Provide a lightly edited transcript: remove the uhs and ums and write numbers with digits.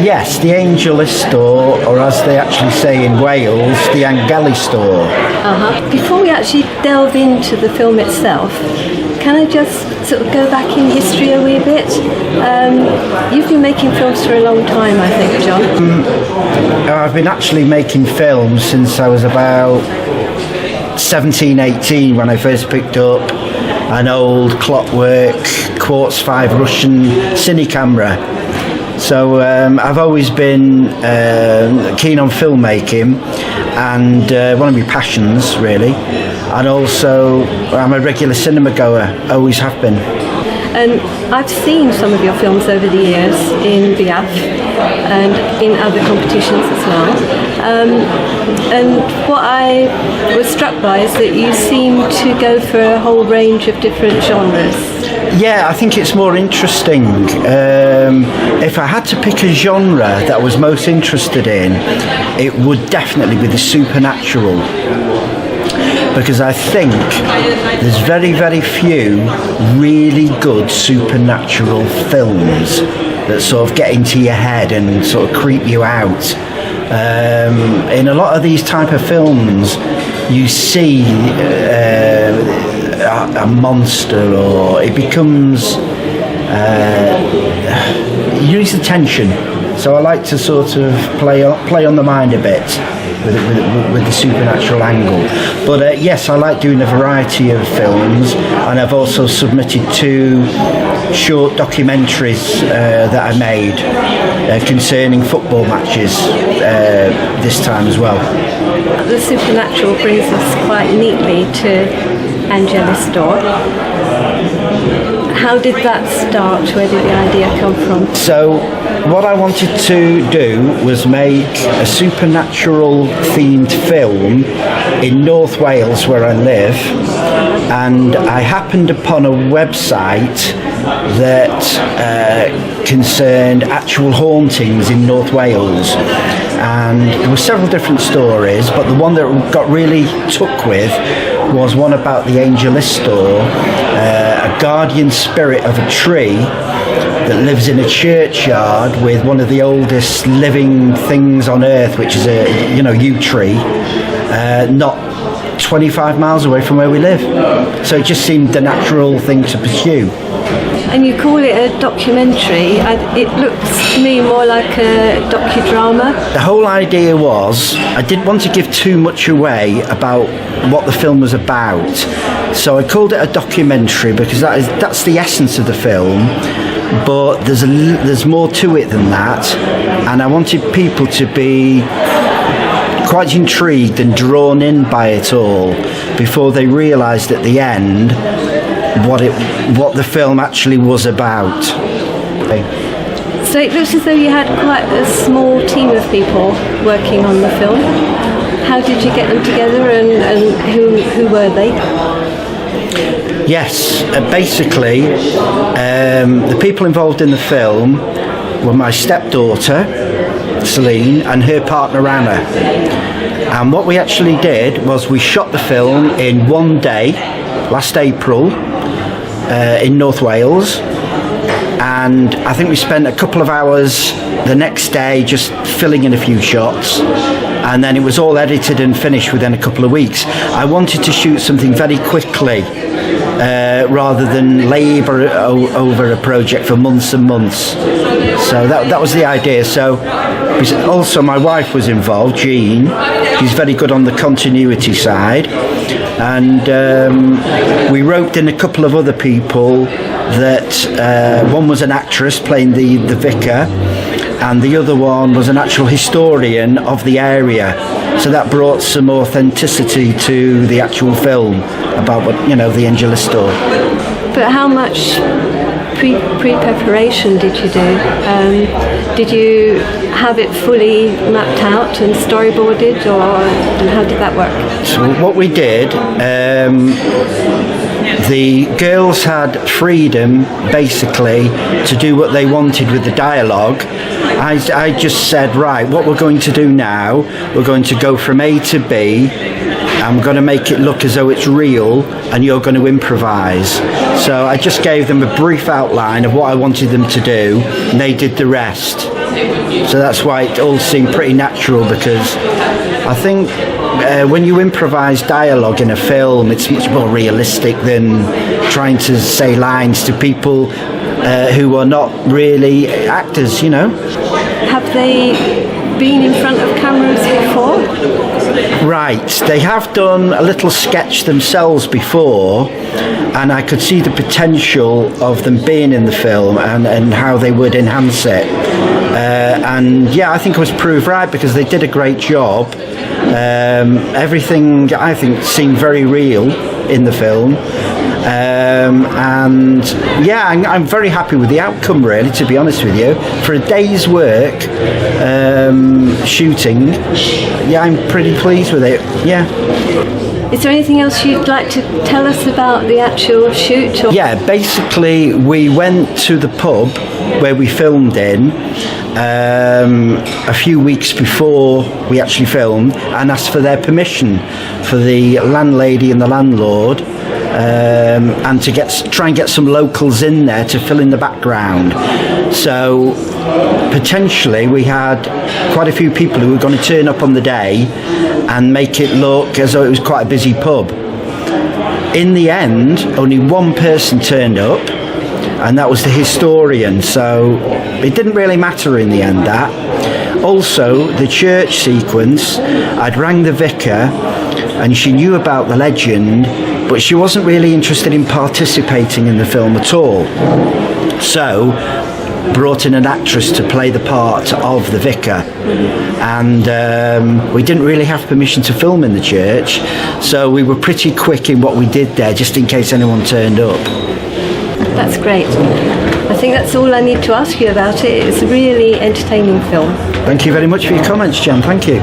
Yes, the Angelystor, or as they actually say in Wales, the Angelystor. Before we actually delve into the film itself, can I just sort of go back in history a wee bit? You've been making films for a long time, I think, John. I've been actually making films since I was about 17, 18 when I first picked up an old Clockwork Quartz 5 Russian cine camera. So I've always been keen on filmmaking, and one of my passions really, and also I'm a regular cinema goer, always have been. And I've seen some of your films over the years in BIAFF and in other competitions as well. And what I was struck by is that you seem to go for a whole range of different genres. Yeah, I think it's more interesting. If I had to pick a genre that I was most interested in, it would definitely be the supernatural. Because I think there's very, very few really good supernatural films that sort of get into your head and sort of creep you out. In a lot of these type of films, you see a monster, or it becomes you lose the tension. So I like to sort of play on the mind a bit with the supernatural angle. But yes, I like doing a variety of films, and I've also submitted 2 short documentaries that I made concerning football matches this time as well. The supernatural brings us quite neatly to Angelystor. How did that start? Where did the idea come from? So what I wanted to do was make a supernatural themed film in North Wales where I live, and I happened upon a website that concerned actual hauntings in North Wales, and there were several different stories, but the one that got really took with was one about the Angelystor, a guardian spirit of a tree that lives in a churchyard with one of the oldest living things on earth, which is a yew tree, not 25 miles away from where we live. So it just seemed the natural thing to pursue. And you call it a documentary. It looks to me more like a docudrama. The whole idea was, I didn't want to give too much away about what the film was about. So I called it a documentary because that's the essence of the film. But there's more to it than that, and I wanted people to be quite intrigued and drawn in by it all before they realised at the end what the film actually was about. So it looks as though you had quite a small team of people working on the film. How did you get them together, and who were they? Yes, basically the people involved in the film were my stepdaughter Celine and her partner Anna, and what we actually did was we shot the film in one day last April in North Wales, and I think we spent a couple of hours the next day just filling in a few shots, and then it was all edited and finished within a couple of weeks. I wanted to shoot something very quickly rather than labour over a project for months and months. So that was the idea. So also my wife was involved, Jean. She's very good on the continuity side, and we roped in a couple of other people. That one was an actress playing the vicar, and the other one was an actual historian of the area. So that brought some authenticity to the actual film about the Angelystor. But how much pre-preparation did you do? Did you have it fully mapped out and storyboarded, and how did that work? So what we did, the girls had freedom basically to do what they wanted with the dialogue. I just said, right, what we're going to do now, we're going to go from A to B, I'm going to make it look as though it's real, and you're going to improvise. So I just gave them a brief outline of what I wanted them to do, and they did the rest. So that's why it all seemed pretty natural, because I think when you improvise dialogue in a film, it's much more realistic than trying to say lines to people who are not really actors, you know. Have they been in front of cameras before? Right, they have done a little sketch themselves before, and I could see the potential of them being in the film and how they would enhance it. And yeah, I think I was proved right, because they did a great job. Everything, I think, seemed very real in the film. And yeah, I'm very happy with the outcome, really, to be honest with you. For a day's work shooting, yeah, I'm pretty pleased with it. Yeah. Is there anything else you'd like to tell us about the actual shoot? Or? Yeah, basically we went to the pub where we filmed in a few weeks before we actually filmed, and asked for their permission, for the landlady and the landlord, and to try and get some locals in there to fill in the background. So potentially we had quite a few people who were going to turn up on the day and make it look as though it was quite a busy pub. In the end, only one person turned up, and that was the historian, so it didn't really matter in the end, that. Also, the church sequence, I'd rang the vicar, and she knew about the legend, but she wasn't really interested in participating in the film at all. So brought in an actress to play the part of the vicar, and we didn't really have permission to film in the church, so we were pretty quick in what we did there, just in case anyone turned up. That's great. I think that's all I need to ask you about it. It's a really entertaining film. Thank you very much for your comments, Jan. Thank you.